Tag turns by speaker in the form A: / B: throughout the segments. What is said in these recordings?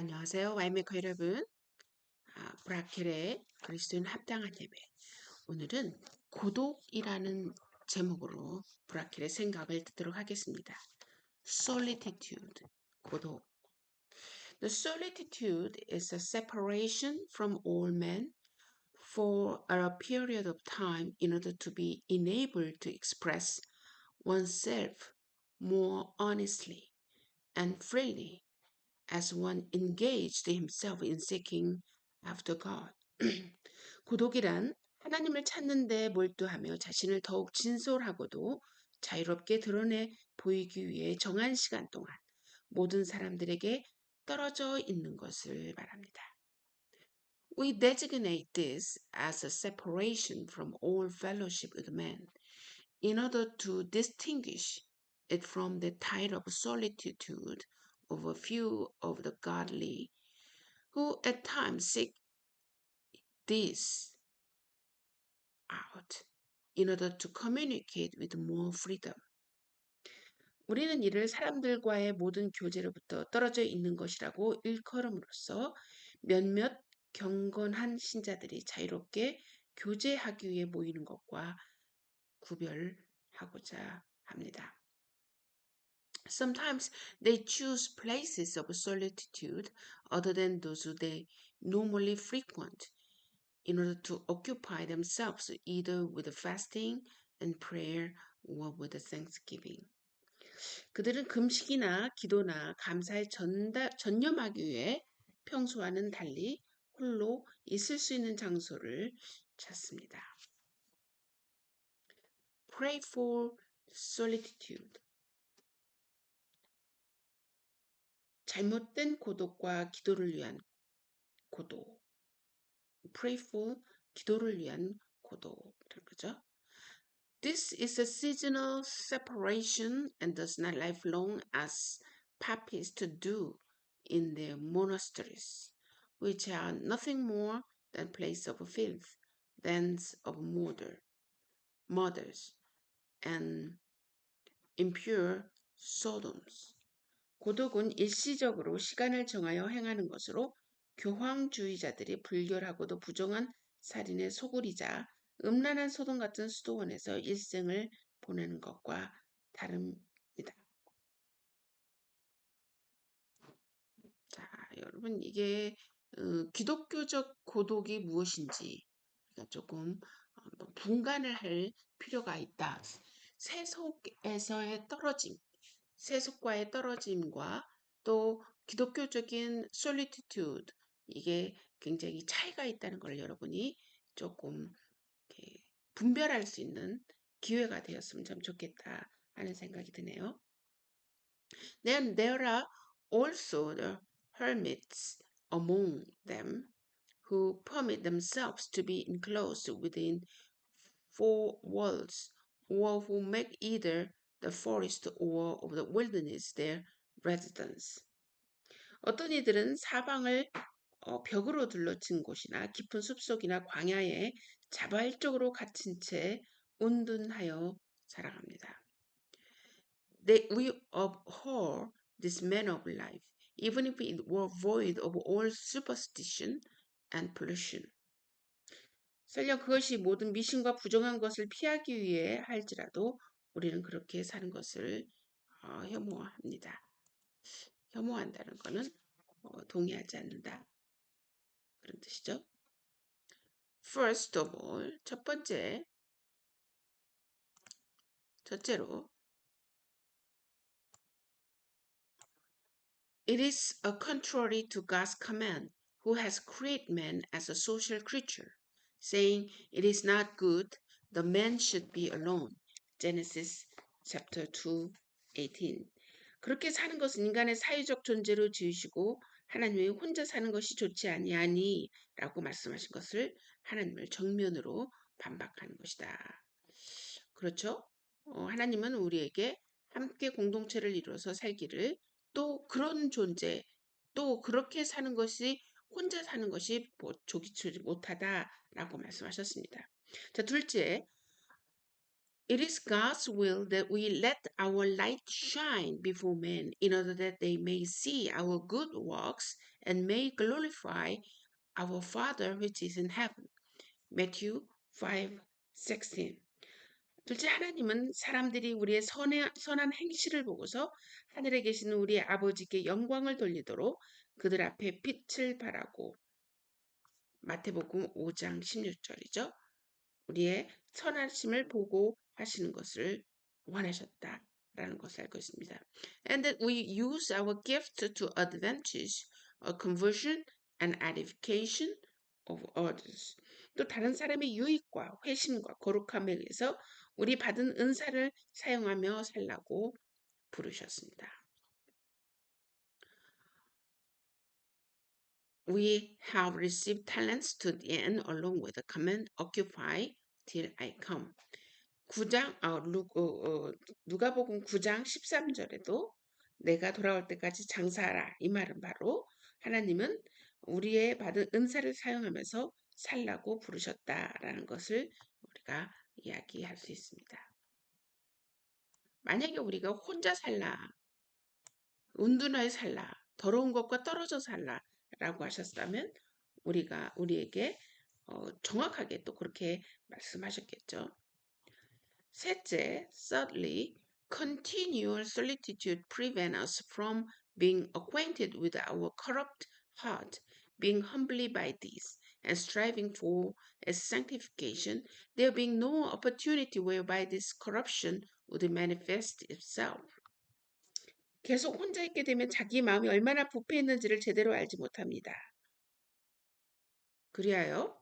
A: 안녕하세요. 와인메커 여러분. 브라켈의 그리스도인 합당한 예배. 오늘은 고독이라는 제목으로 브라켈의 생각을 듣도록 하겠습니다. Solitude, 고독. The solitude is a separation from all men for a period of time in order to be enabled to express oneself more honestly and freely as one engaged himself in seeking after God. 고독이란 하나님을 찾는 데 몰두하며 자신을 더욱 진솔하고도 자유롭게 드러내 보이기 위해 정한 시간 동안 모든 사람들에게 떨어져 있는 것을 말합니다. We designate this as a separation from all fellowship with men in order to distinguish it from the type of solitude of a few of the godly who at times seek this out in order to communicate with more freedom. 우리는 이를 사람들과의 모든 교제로부터 떨어져 있는 것이라고 일컬음으로써 몇몇 경건한 신자들이 자유롭게 교제하기 위해 모이는 것과 구별하고자 합니다. Sometimes they choose places of solitude other than those they normally frequent in order to occupy themselves either with fasting and prayer or with thanksgiving. 그들은 금식이나 기도나 감사에 전념하기 위해 평소와는 달리 홀로 있을 수 있는 장소를 찾습니다. Pray for solitude. 잘못된 고독과 기도를 위한 고독. Prayful, 기도를 위한 고독. 그죠? This is a seasonal separation and does not lifelong as papists do in their monasteries, which are nothing more than places of filth, dens of murders, and impure sodoms. 고독은 일시적으로 시간을 정하여 행하는 것으로 교황주의자들이 불결하고도 부정한 살인의 소굴이자 음란한 소돔 같은 수도원에서 일생을 보내는 것과 다릅니다. 자, 여러분 이게 기독교적 고독이 무엇인지 조금 분간을 할 필요가 있다. 세속에서의 떨어짐, 세속과의 떨어짐과 또 기독교적인 solitude 이게 굉장히 차이가 있다는 걸 여러분이 조금 분별할 수 있는 기회가 되었으면 참 좋겠다 하는 생각이 드네요. Then there are also the hermits among them who permit themselves to be enclosed within four walls or who make either the forest or of the wilderness their residence. 어떤 이들은 사방을 벽으로 둘러친 곳이나 깊은 숲속이나 광야에 자발적으로 갇힌 채 온둔하여 살아갑니다. We abhor this manner of life, even if it were void of all superstition and pollution. 설령 그것이 모든 미신과 부정한 것을 피하기 위해 할지라도 우리는 그렇게 사는 것을 혐오합니다. 혐오한다는 것은 동의하지 않는다. 그런 뜻이죠. First of all, 첫째로 It is a contrary to God's command, who has created man as a social creature, saying it is not good the man should be alone. Genesis chapter 2:18. 그렇게 사는 것은 인간의 사회적 존재로 지으시고 하나님이 혼자 사는 것이 좋지 아니하니 라고 말씀하신 것을 하나님을 정면으로 반박하는 것이다. 그렇죠? 하나님은 우리에게 함께 공동체를 이루어서 살기를 또 그런 존재, 또 그렇게 사는 것이 혼자 사는 것이 좋지 못하다라고 말씀하셨습니다. 자, 둘째, It is God's will that we let our light shine before men in order that they may see our good works and may glorify our Father which is in heaven. Matthew 5:16. 둘째, 하나님은 사람들이 우리의 선한 행실을 보고서 하늘에 계시는 우리 아버지께 영광을 돌리도록 그들 앞에 빛을 발하고, 마태복음 5장 16절이죠. 우리의 선하심을 보고 하시는 것을 원하셨다라는 것을 알고 있습니다. And that we use our gift to advantage a conversion and edification of others. 또 다른 사람의 유익과 회심과 거룩함에 의해서 우리 받은 은사를 사용하며 살라고 부르셨습니다. We have received talents to the end along with the command occupy till I come. 누가복음 9장 13절에도 내가 돌아올 때까지 장사하라. 이 말은 바로 하나님은 우리의 받은 은사를 사용하면서 살라고 부르셨다라는 것을 우리가 이야기할 수 있습니다. 만약에 우리가 혼자 살라, 은둔하여 살라, 더러운 것과 떨어져 살라라고 하셨다면 우리에게 정확하게 또 그렇게 말씀하셨겠죠. 셋째, thirdly, continual solitude prevents us from being acquainted with our corrupt heart, being humbly by this, and striving for its sanctification, there being no opportunity whereby this corruption would manifest itself. 계속 혼자 있게 되면 자기 마음이 얼마나 부패했는지를 제대로 알지 못합니다. 그리하여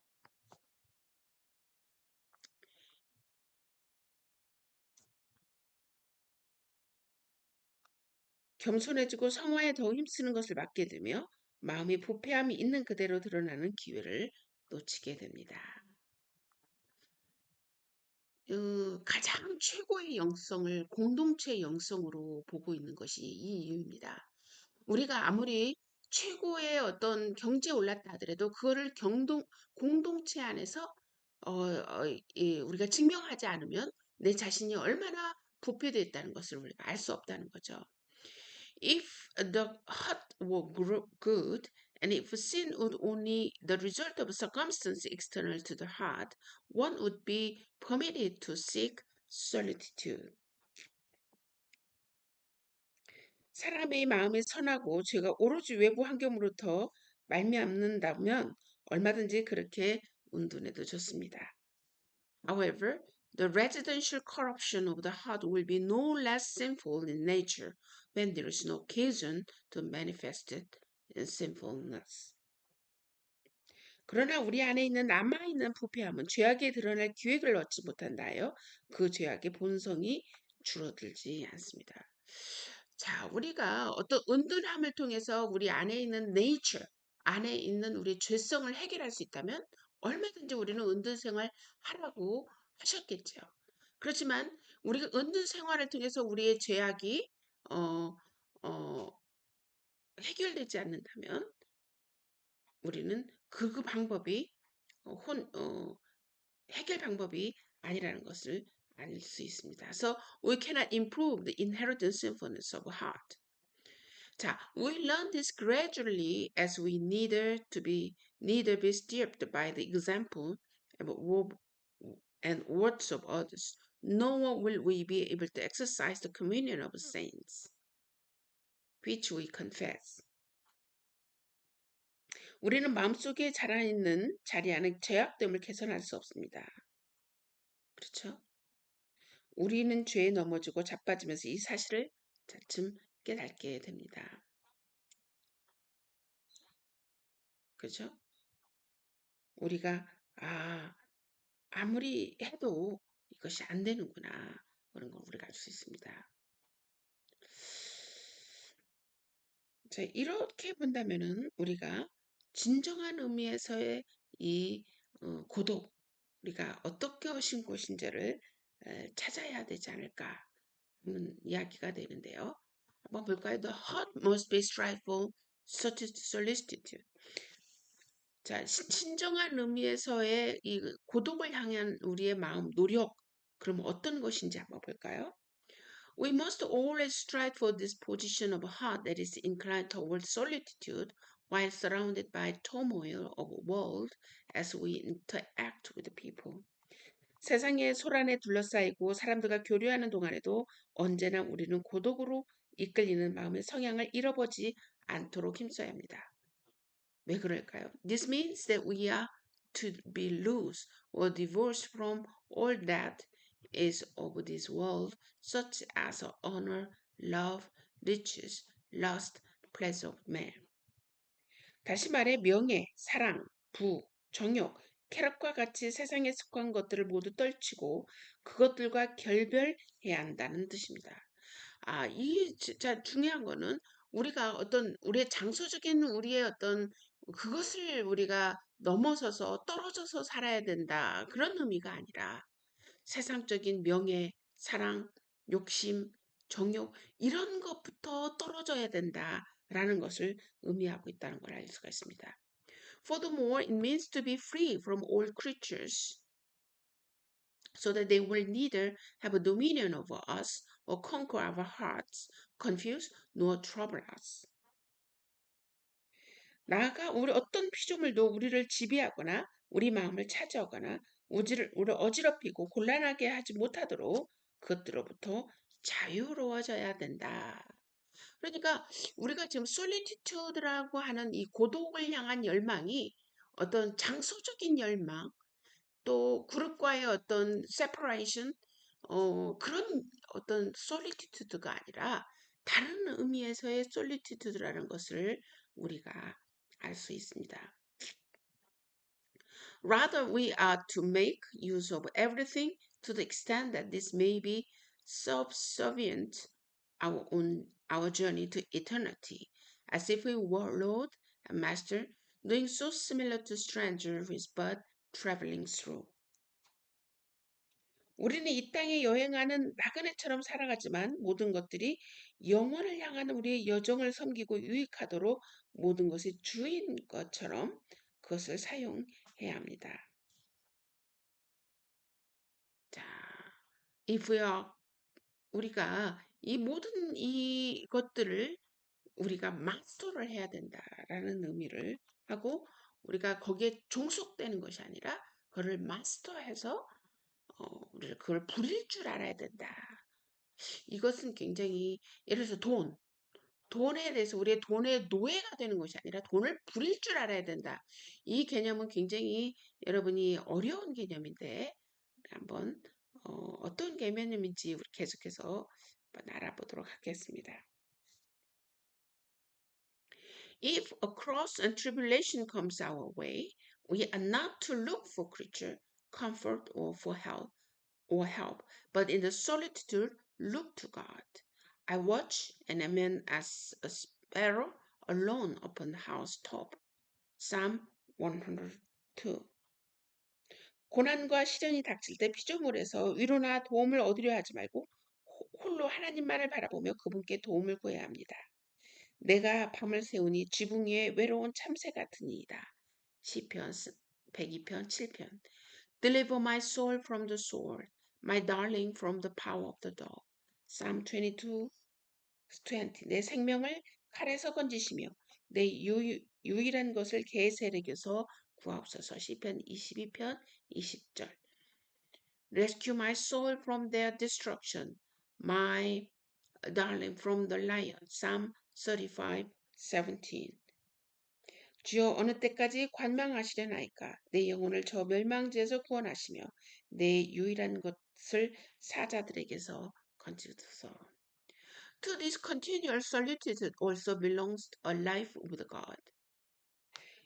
A: 겸손해지고 성화에 더 힘쓰는 것을 막게 되며 마음의 부패함이 있는 그대로 드러나는 기회를 놓치게 됩니다. 가장 최고의 영성을 공동체의 영성으로 보고 있는 것이 이 이유입니다. 우리가 아무리 최고의 어떤 경제에 올랐다 하더라도 그거를 공동체 안에서 우리가 증명하지 않으면 내 자신이 얼마나 부패되었다는 것을 우리가 알 수 없다는 거죠. If the heart were good, and if sin would only the result of circumstance external to the heart, one would be permitted to seek solitude. 사람의 마음이 선하고 죄가 오로지 외부 환경으로부터 말미암는다면 얼마든지 그렇게 은둔해도 좋습니다. However, the residential corruption of the heart will be no less sinful in nature when there is no occasion to manifest it in sinfulness. 그러나 우리 안에 있는 남아있는 부패함은 죄악에 드러날 기회를 얻지 못한다하여 그 죄악의 본성이 줄어들지 않습니다. 자, 우리가 어떤 은둔함을 통해서 우리 안에 있는 nature, 안에 있는 우리 죄성을 해결할 수 있다면 얼마든지 우리는 은둔 생활 하라고 하셨겠죠. 그렇지만 우리가 은둔 생활을 통해서 우리의 죄악이 해결되지 않는다면 우리는 그 방법이 해결 방법이 아니라는 것을 알 수 있습니다. So we cannot improve the inherent sinfulness of heart. 자, we learn this gradually as we neither be stirred by the example and words of others. Nor will we be able to exercise the communion of saints, which we confess. 우리는 마음속에 자라있는 자리하는 죄악됨을 개선할 수 없습니다. 그렇죠? 우리는 죄에 넘어지고 자빠지면서 이 사실을 차츰 깨닫게 됩니다. 그렇죠? 우리가 아무리 해도 이것이 안 되는구나 그런 걸 우리가 알 수 있습니다. 자, 이렇게 본다면은 우리가 진정한 의미에서의 이 고독, 우리가 어떻게 하신 것인지를 찾아야 되지 않을까 하는 이야기가 되는데요. 한번 볼까요? The heart must be striveful, solicitude. 자, 진정한 의미에서의 이 고독을 향한 우리의 마음, 노력, 그럼 어떤 것인지 한번 볼까요? We must always strive for this position of heart that is inclined toward solitude while surrounded by turmoil of world as we interact with people. 세상의 소란에 둘러싸이고 사람들과 교류하는 동안에도 언제나 우리는 고독으로 이끌리는 마음의 성향을 잃어보지 않도록 힘써야 합니다. 왜 그럴까요? This means that we are to be loose or divorced from all that is of this world, such as honor, love, riches, lust, pleasure of man. 다시 말해 명예, 사랑, 부, 정욕, 쾌락과 같이 세상에 속한 것들을 모두 떨치고 그것들과 결별해야 한다는 뜻입니다. 이 진짜 중요한 거는 우리가 어떤 우리의 장소적인 우리의 어떤 그것을 우리가 넘어서서 떨어져서 살아야 된다. 그런 의미가 아니라 세상적인 명예, 사랑, 욕심, 정욕 이런 것부터 떨어져야 된다라는 것을 의미하고 있다는 걸 알 수가 있습니다. Furthermore, it means to be free from all creatures so that they will neither have dominion over us or conquer our hearts, confuse nor trouble us. 나아가 우리 어떤 피조물도 우리를 지배하거나 우리 마음을 차지하거나 우리를 어지럽히고 곤란하게 하지 못하도록 그것들로부터 자유로워져야 된다. 그러니까 우리가 지금 솔리티튜드라고 하는 이 고독을 향한 열망이 어떤 장소적인 열망, 또 그룹과의 어떤 separation, 그런 어떤 솔리티튜드가 아니라 다른 의미에서의 솔리티튜드라는 것을 우리가 알 수 있습니다. Rather, we are to make use of everything to the extent that this may be subservient our journey to eternity, as if we were Lord and Master, doing so similar to stranger who is but traveling through. 우리는 이 땅에 여행하는 나그네처럼 살아가지만 모든 것들이 영원을 향하는 우리의 여정을 섬기고 유익하도록 모든 것이 주인 것처럼 그것을 사용해야 합니다. 자, if we are 우리가 이 모든 이것들을 우리가 마스터를 해야 된다라는 의미를 하고 우리가 거기에 종속되는 것이 아니라 그걸 마스터해서 우리가 그걸 부릴 줄 알아야 된다. 이것은 굉장히 예를 들어서 돈에 대해서 우리의 돈의 노예가 되는 것이 아니라 돈을 부릴 줄 알아야 된다. 이 개념은 굉장히 여러분이 어려운 개념인데 한번 어떤 개념인지 우리 계속해서 한번 알아보도록 하겠습니다. If a cross and tribulation comes our way, we are not to look for creature comfort or for help, but in the solitude look to God. I watch and am as a sparrow alone upon the housetop. Psalm 102. 고난과 시련이 닥칠 때 피조물에서 위로나 도움을 얻으려 하지 말고 홀로 하나님만을 바라보며 그분께 도움을 구해야 합니다. 내가 밤을 새우니 지붕 위에 외로운 참새 같으니이다. 시편 102편 7편. Deliver my soul from the sword, my darling from the power of the dog. Psalm 22:20. 내 생명을 칼에서 건지시며 내 유일한 것을 개의 세력에서 구하옵소서. 시편 22편 20절. Rescue my soul from their destruction, my darling from the lion. Psalm 35:17. 주여 어느 때까지 관망하시려나이까 내 영혼을 저 멸망지에서 구원하시며 내 유일한 것을 사자들에게서 건지소서. To this continual solitude also belongs a life with God.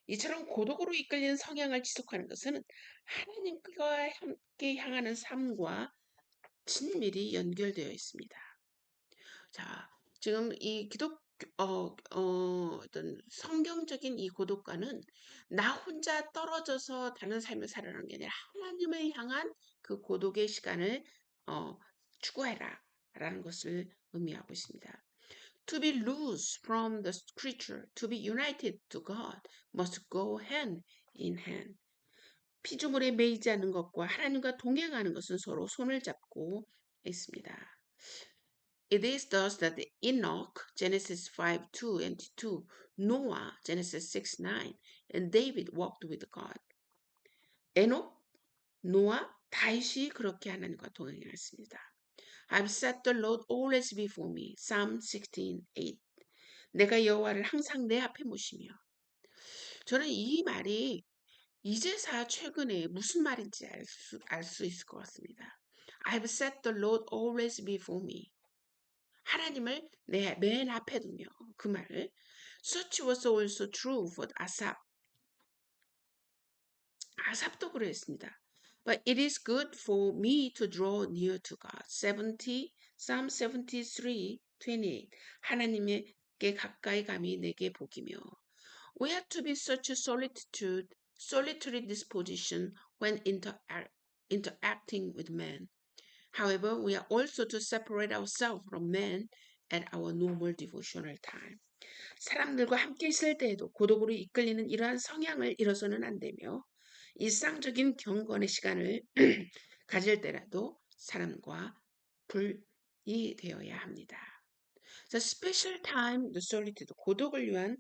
A: 이처럼 고독으로 이끌리는 성향을 지속하는 것은 하나님과 함께 향하는 삶과 친밀히 연결되어 있습니다. 자, 지금 이 어떤 성경적인 이 고독과는 나 혼자 떨어져서 다른 삶을 살아가는 게 아니라 하나님을 향한 그 고독의 시간을 추구해라 라는 것을 의미하고 있습니다. To be loose from the creature, to be united to God must go hand in hand. 피조물에 매이지 않는 것과 하나님과 동행하는 것은 서로 손을 잡고 있습니다. It is thus that Enoch, Genesis 5:2 and 2, Noah, Genesis 6:9, and David walked with God. 에녹, 노아, 다윗이 그렇게 하나님과 동행했습니다. I've set the Lord always before me. Psalm 16:8. 내가 여호와를 항상 내 앞에 모시며. 저는 이 말이 이제사 최근에 무슨 말인지 알 수 있을 것 같습니다. I've set the Lord always before me. 하나님을 내 맨 앞에 두며 그 말을 Such was also true for 아삽. 아삽도 그랬습니다. But it is good for me to draw near to God. Psalm 73:28. 하나님께 가까이 감이 내게 복이며. We have to be such a solitary disposition when interacting with men. However, we are also to separate ourselves from men at our normal devotional time. 사람들과 함께 있을 때에도 고독으로 이끌리는 이러한 성향을 잃어서는 안 되며 일상적인 경건의 시간을 가질 때라도 사람과 불이 되어야 합니다. The special time, the solitude, 고독을 위한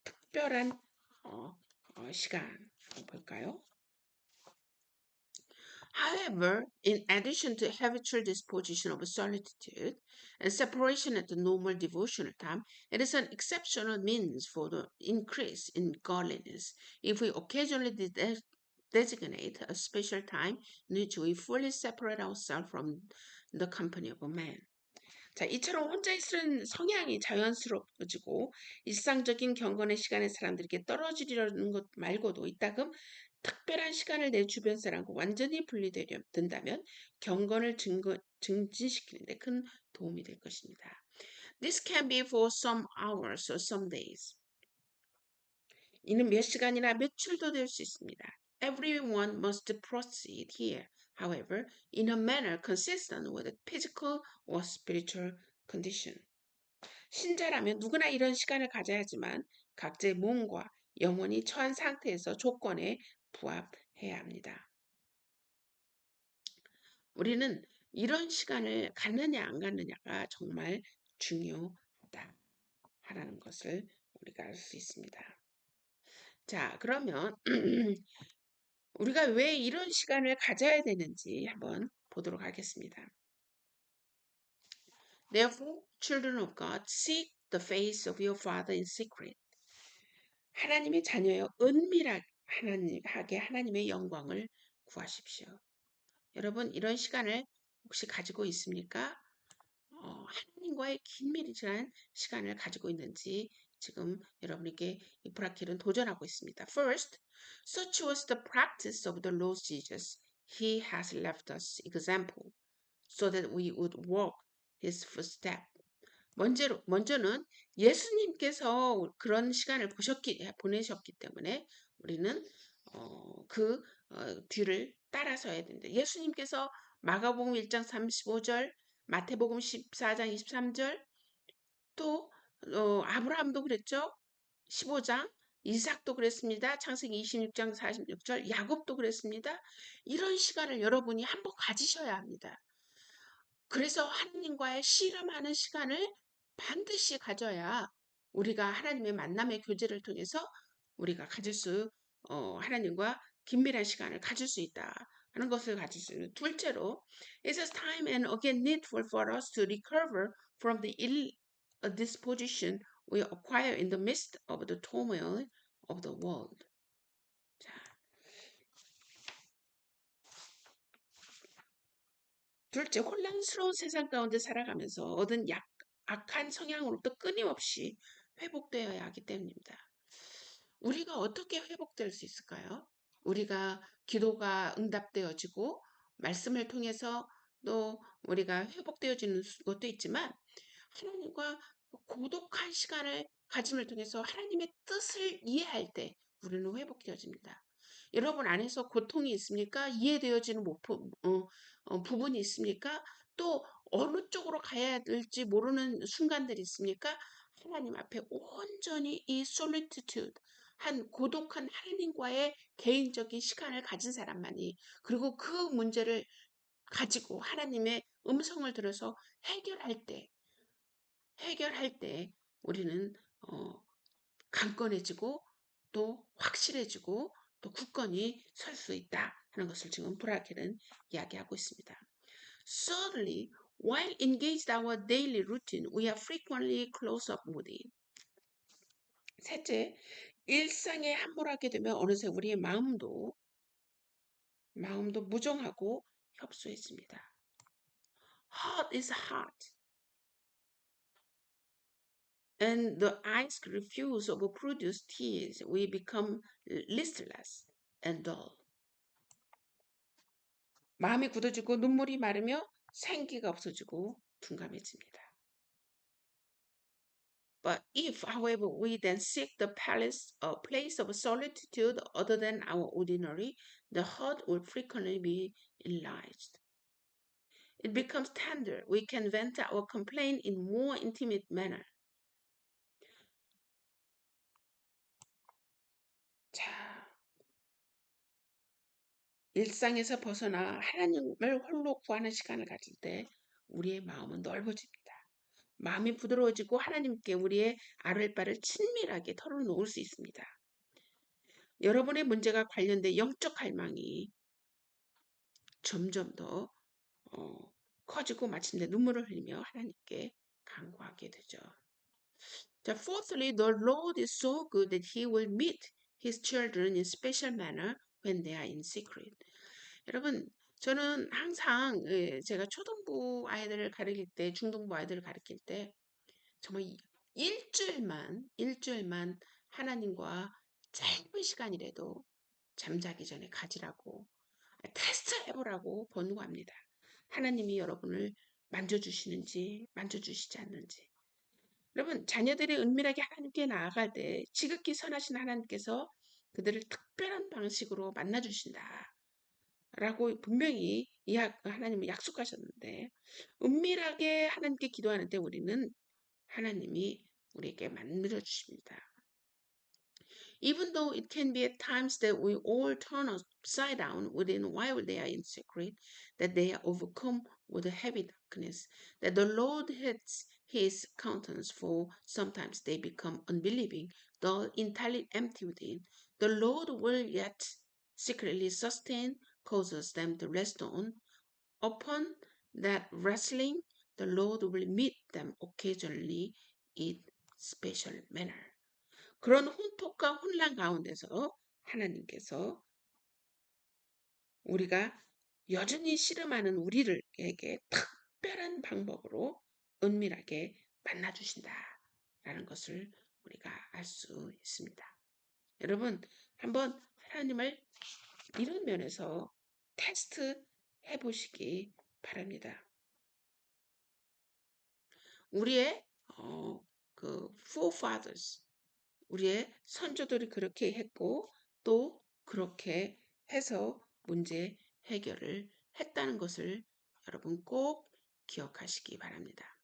A: 특별한 시간 볼까요? However, in addition to habitual disposition of solitude and separation at the normal devotional time, it is an exceptional means for the increase in godliness. If we occasionally designate a special time in which we fully separate ourselves from the company of a man. 자, 이처럼 혼자 있는 성향이 자연스러워지고 일상적인 경건의 시간에 사람들에게 떨어지려는 것 말고도 이따금 특별한 시간을 내 주변 사람과 완전히 분리된다면 경건을 증진시키는 데 큰 도움이 될 것입니다. This can be for some hours or some days. 이는 몇 시간이나 며칠도 될 수 있습니다. Everyone must proceed here, however, in a manner consistent with the physical or spiritual condition. 신자라면 누구나 이런 시간을 가져야 하지만 각자의 몸과 영혼이 처한 상태에서 조건에 부합해야 합니다. 우리는 이런 시간을 갖느냐 안 갖느냐가 정말 중요하다라는 것을 우리가 알 수 있습니다. 자, 그러면 우리가 왜 이런 시간을 가져야 되는지 한번 보도록 하겠습니다. Therefore, children of God, seek the face of your Father in secret. 하나님의 자녀여 은밀하게 하나님의 영광을 구하십시오. 여러분 이런 시간을 혹시 가지고 있습니까? 하나님과의 긴밀한 시간을 가지고 있는지 지금 여러분에게 이 브라켈은 도전하고 있습니다. First, such was the practice of the Lord Jesus. He has left us example so that we would walk his footsteps. 먼저는 예수님께서 그런 시간을 보내셨기 때문에 우리는 그 뒤를 따라서야 된다. 예수님께서 마가복음 1장 35절, 마태복음 14장 23절, 또 아브라함도 그랬죠. 15장, 이삭도 그랬습니다. 창세기 26장 46절, 야곱도 그랬습니다. 이런 시간을 여러분이 한번 가지셔야 합니다. 그래서 하나님과의 씨름하는 시간을 반드시 가져야 우리가 하나님의 만남의 교제를 통해서 우리가 하나님과 긴밀한 시간을 가질 수 있다 하는 것을 가질 수 있는. 둘째로, it is time and again needful for us to recover from the ill disposition we acquire in the midst of the turmoil of the world. 자, 둘째, 혼란스러운 세상 가운데 살아가면서 얻은 악한 성향으로부터 끊임없이 회복되어야 하기 때문입니다. 우리가 어떻게 회복될 수 있을까요? 우리가 기도가 응답되어지고 말씀을 통해서 또 우리가 회복되어지는 것도 있지만 하나님과 고독한 시간을 가짐을 통해서 하나님의 뜻을 이해할 때 우리는 회복되어집니다. 여러분 안에서 고통이 있습니까? 이해되어지는 부분이 있습니까? 또 어느 쪽으로 가야 될지 모르는 순간들이 있습니까? 하나님 앞에 온전히 이 solitude, 한 고독한 하나님과의 개인적인 시간을 가진 사람만이 그리고 그 문제를 가지고 하나님의 음성을 들어서 해결할 때 우리는 강건해지고 또 확실해지고 또 굳건히 설 수 있다 하는 것을 지금 브라켈은 이야기하고 있습니다. Thirdly, while engaged our daily routine, we are frequently close up moody. 셋째, 일상에 함몰하게 되면 어느새 우리의 마음도 무정하고 협소해집니다. Heart is hot, and the eyes refuse to produce tears. We become listless and dull. 마음이 굳어지고 눈물이 마르며 생기가 없어지고 둔감해집니다. But if, however, we then seek the place of solitude other than our ordinary, the heart will frequently be enlarged. It becomes tender. We can vent our complaint in more intimate manner. 자, 일상에서 벗어나 하나님을 홀로 구하는 시간을 가질 때 우리의 마음은 넓어집니다. 마음이 부드러워지고 하나님께 우리의 앓을 바를 친밀하게 털어놓을 수 있습니다. 여러분의 문제가 관련된 영적 갈망이 점점 더 커지고 마침내 눈물을 흘리며 하나님께 간구하게 되죠. 자, fourthly, the Lord is so good that He will meet His children in special manner when they are in secret. 여러분, 저는 항상 제가 초등부 아이들을 가르칠 때, 중등부 아이들을 가르칠 때 정말 일주일만 하나님과 짧은 시간이라도 잠자기 전에 가지라고 테스트 해보라고 권고합니다. 하나님이 여러분을 만져주시는지 만져주시지 않는지. 여러분 자녀들이 은밀하게 하나님께 나아갈 때 지극히 선하신 하나님께서 그들을 특별한 방식으로 만나주신다. 라고 분명히 하나님은 약속하셨는데 은밀하게 하나님께 기도하는 때 우리는 하나님이 우리에게 만들어 주십니다. Even though it can be at times that we all turn upside down within while they are in secret, that they are overcome with a heavy darkness, that the Lord hits his countenance, for sometimes they become unbelieving, dull, entirely empty within. The Lord will yet secretly sustain, causes them to rest upon that wrestling. The Lord will meet them occasionally in special manner. 그런 혼돈과 혼란 가운데서 하나님께서 우리가 여전히 씨름하는 우리에게 특별한 방법으로 은밀하게 만나주신다라는 것을 우리가 알 수 있습니다. 여러분 한번 하나님을 이런 면에서 테스트 해보시기 바랍니다. 우리의 그 forefathers 우리의 선조들이 그렇게 했고 또 그렇게 해서 문제 해결을 했다는 것을 여러분 꼭 기억하시기 바랍니다.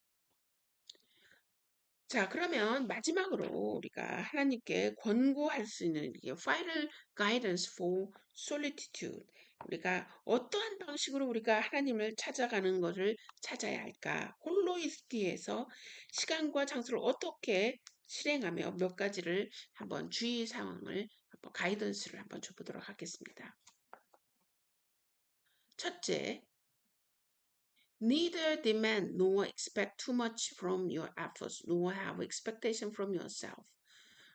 A: 자, 그러면 마지막으로 우리가 하나님께 권고할 수 있는 final guidance for solitude. 우리가 어떠한 방식으로 우리가 하나님을 찾아가는 것을 찾아야 할까? 홀로 있기에서 시간과 장소를 어떻게 실행하며 몇 가지를 한번 주의 사항을 한번 가이던스를 한번 줘보도록 하겠습니다. 첫째, neither demand nor expect too much from your efforts, nor have expectation from yourself.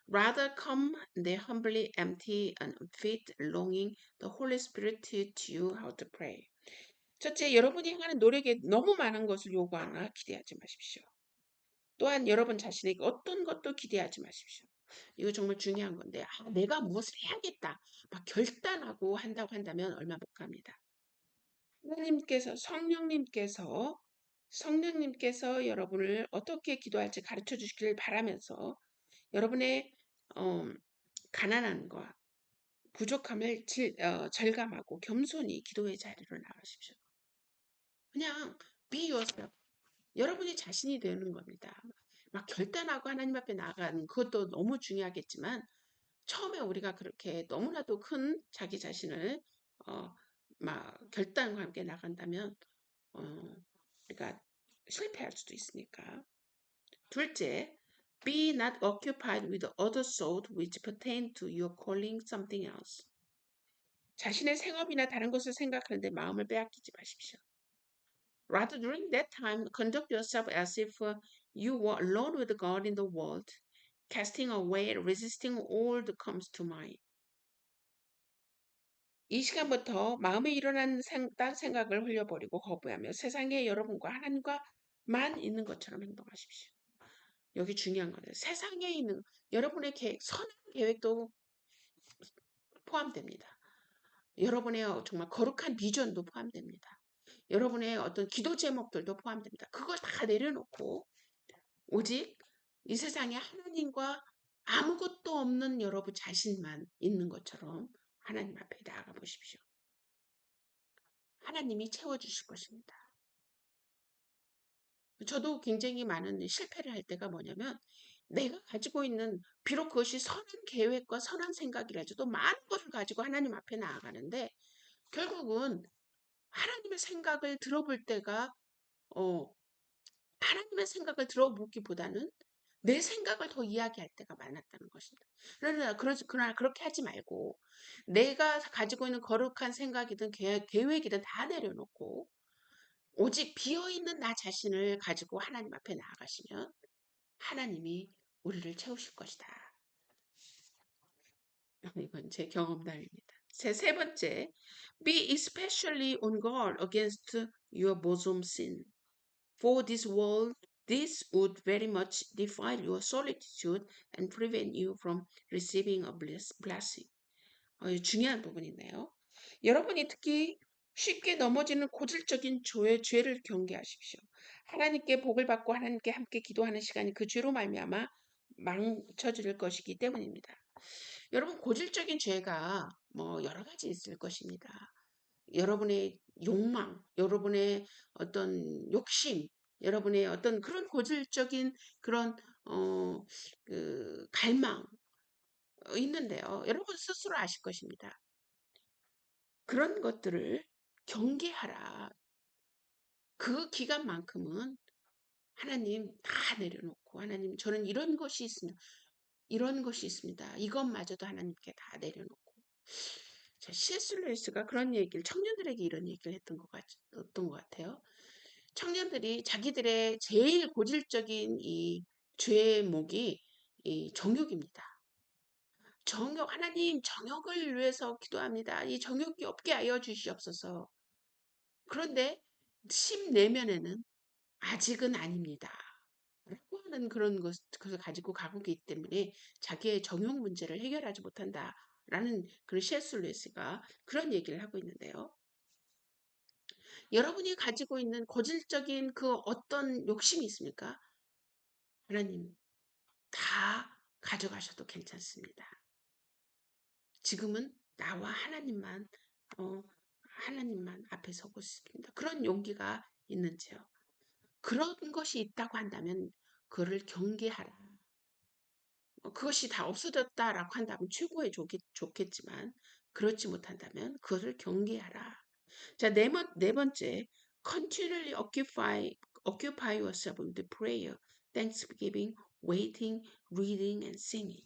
A: Rather come there humbly, empty and fit, longing the Holy Spirit teach you how to pray. 첫째, 여러분이 행하는 노력에 너무 많은 것을 요구하나 기대하지 마십시오. 또한 여러분 자신에게 어떤 것도 기대하지 마십시오. 이거 정말 중요한 건데 내가 무엇을 해야겠다 막 결단하고 한다고 한다면 얼마 못 갑니다. 하나님께서 성령님께서 여러분을 어떻게 기도할지 가르쳐 주시기를 바라면서 여러분의 가난함과 부족함을 절감하고 겸손히 기도의 자리로 나가십시오. 그냥 be yourself. 여러분이 자신이 되는 겁니다. 막 결단하고 하나님 앞에 나가는 그것도 너무 중요하겠지만 처음에 우리가 그렇게 너무나도 큰 자기 자신을 막 결단과 함께 나간다면 어, 그러니까 실패할 수도 있으니까. 둘째, be not occupied with other thoughts which pertain to your calling something else. 자신의 생업이나 다른 것을 생각하는데 마음을 빼앗기지 마십시오. Rather, during that time, conduct yourself as if you were alone with God in the world, casting away, resisting all that comes to mind. 이 시간부터 마음에 일어나는 딴 생각을 흘려버리고 거부하며 세상에 여러분과 하나님과만 있는 것처럼 행동하십시오. 여기 중요한 거예요. 세상에 있는 여러분의 계획, 선한 계획도 포함됩니다. 여러분의 정말 거룩한 비전도 포함됩니다. 여러분의 어떤 기도 제목들도 포함됩니다. 그걸 다 내려놓고 오직 이 세상에 하나님과 아무것도 없는 여러분 자신만 있는 것처럼 하나님 앞에 나아가 보십시오. 하나님이 채워주실 것입니다. 저도 굉장히 많은 실패를 할 때가 뭐냐면 내가 가지고 있는 비록 그것이 선한 계획과 선한 생각이라도 많은 것을 가지고 하나님 앞에 나아가는데 결국은 하나님의 생각을 들어볼 때가 하나님의 생각을 들어보기보다는 내 생각을 더 이야기할 때가 많았다는 것입니다. 그러나 그렇게 하지 말고 내가 가지고 있는 거룩한 생각이든 계획이든 다 내려놓고 오직 비어있는 나 자신을 가지고 하나님 앞에 나아가시면 하나님이 우리를 채우실 것이다. 이건 제 경험담입니다. 세 번째, be especially on guard against your bosom sin. For this would very much defile your solitude and prevent you from receiving a blessing. 중요한 부분이네요. 여러분이 특히 쉽게 넘어지는 고질적인 죄를 경계하십시오. 하나님께 복을 받고 하나님께 함께 기도하는 시간이 그 죄로 말미암아 망쳐질 것이기 때문입니다. 여러분 고질적인 죄가 뭐 여러 가지 있을 것입니다. 여러분의 욕망, 여러분의 어떤 욕심, 여러분의 어떤 그런 고질적인 그런 갈망 있는데요. 여러분 스스로 아실 것입니다. 그런 것들을 경계하라. 그 기간만큼은 하나님 다 내려놓고 하나님 저는 이런 것이 있습니다. 이런 것이 있습니다. 이것마저도 하나님께 다 내려놓고 자, C.S. 루이스가 그런 얘기를 청년들에게 이런 얘기를 했던 것 같아요. 청년들이 자기들의 제일 고질적인 이 죄목이 이 정욕입니다. 정욕 하나님 정욕을 위해서 기도합니다. 이 정욕이 없게 하여 주시옵소서. 그런데 심 내면에는 아직은 아닙니다. 라고 하는 그런 것을 가지고 가고 있기 때문에 자기의 정욕 문제를 해결하지 못한다라는 그런 C.S. 루이스가 그런 얘기를 하고 있는데요. 여러분이 가지고 있는 고질적인 그 어떤 욕심이 있습니까? 하나님 다 가져가셔도 괜찮습니다. 지금은 나와 하나님만 앞에 서고 싶습니다. 그런 용기가 있는지요. 그런 것이 있다고 한다면 그를 경계하라. 그것이 다 없어졌다라고 한다면 최고의 좋겠지만 그렇지 못한다면 그것을 경계하라. 자, 네 번째, continually occupy yourself with prayer, thanksgiving, waiting, reading, and singing.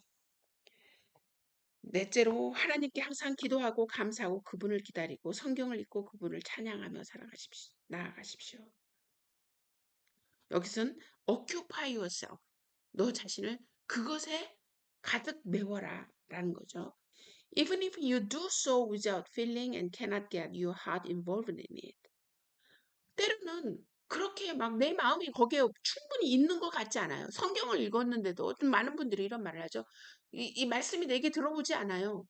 A: 넷째로 하나님께 항상 기도하고 감사하고 그분을 기다리고 성경을 읽고 그분을 찬양하며 나아가십시오. 여기선 occupy yourself, 너 자신을 그것에 가득 메워라 라는 거죠. Even if you do so without feeling and cannot get your heart involved in it. 때로는 그렇게 막 내 마음이 거기에 충분히 있는 것 같지 않아요. 성경을 읽었는데도 어떤 많은 분들이 이런 말을 하죠. 이 말씀이 내게 들어오지 않아요.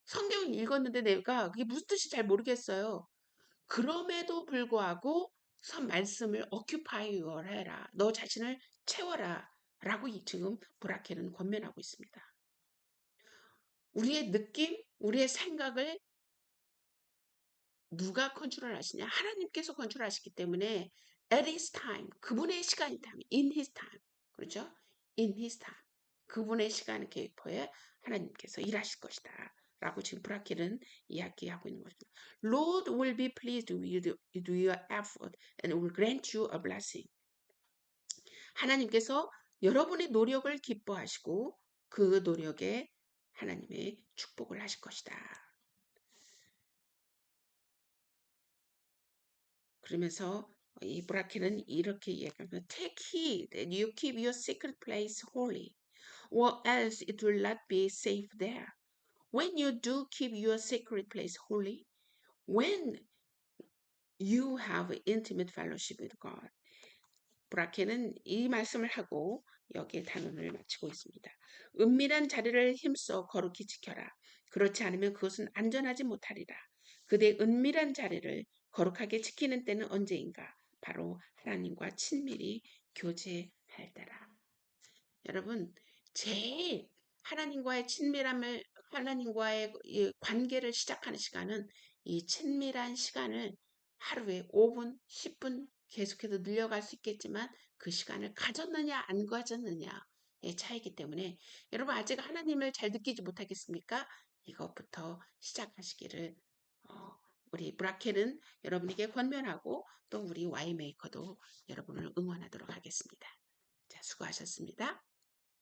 A: 성경을 읽었는데 내가 그게 무슨 뜻인지 잘 모르겠어요. 그럼에도 불구하고 말씀을 occupy your 해라. 너 자신을 채워라. 라고 지금 브라켄은 권면하고 있습니다. 우리의 느낌, 우리의 생각을 누가 컨트롤 하시냐? 하나님께서 컨트롤 하시기 때문에 at his time, 그분의 시간이 time, in his time. 그렇죠? in his time. 그분의 시간 계획표에 하나님께서 일하실 것이다. 라고 지금 브라켈은 이야기하고 있는 것입니다. Lord will be pleased with your effort and will grant you a blessing. 하나님께서 여러분의 노력을 기뻐하시고 그 노력에 하나님의 축복을 하실 것이다. 그러면서 이 브라켄은 이렇게 얘기합니다. Take heed that you keep your secret place holy, or else it will not be safe there. When you do keep your secret place holy, when you have intimate fellowship with God. 브라켄은 이 말씀을 하고 여기에 단원을 마치고 있습니다. 은밀한 자리를 힘써 거룩히 지켜라. 그렇지 않으면 그것은 안전하지 못하리라. 그대 은밀한 자리를 거룩하게 지키는 때는 언제인가? 바로 하나님과 친밀히 교제할 때라. 여러분, 제일 하나님과의 친밀함을, 하나님과의 이 관계를 시작하는 시간은 이 친밀한 시간을 하루에 5분, 10분 계속해서 늘려갈 수 있겠지만 그 시간을 가졌느냐, 안 가졌느냐의 차이기 때문에 여러분 아직 하나님을 잘 느끼지 못하겠습니까? 이것부터 시작하시기를 우리 브라켈은 여러분에게 권면하고 또 우리 와이메이커도 여러분을 응원하도록 하겠습니다. 자, 수고하셨습니다.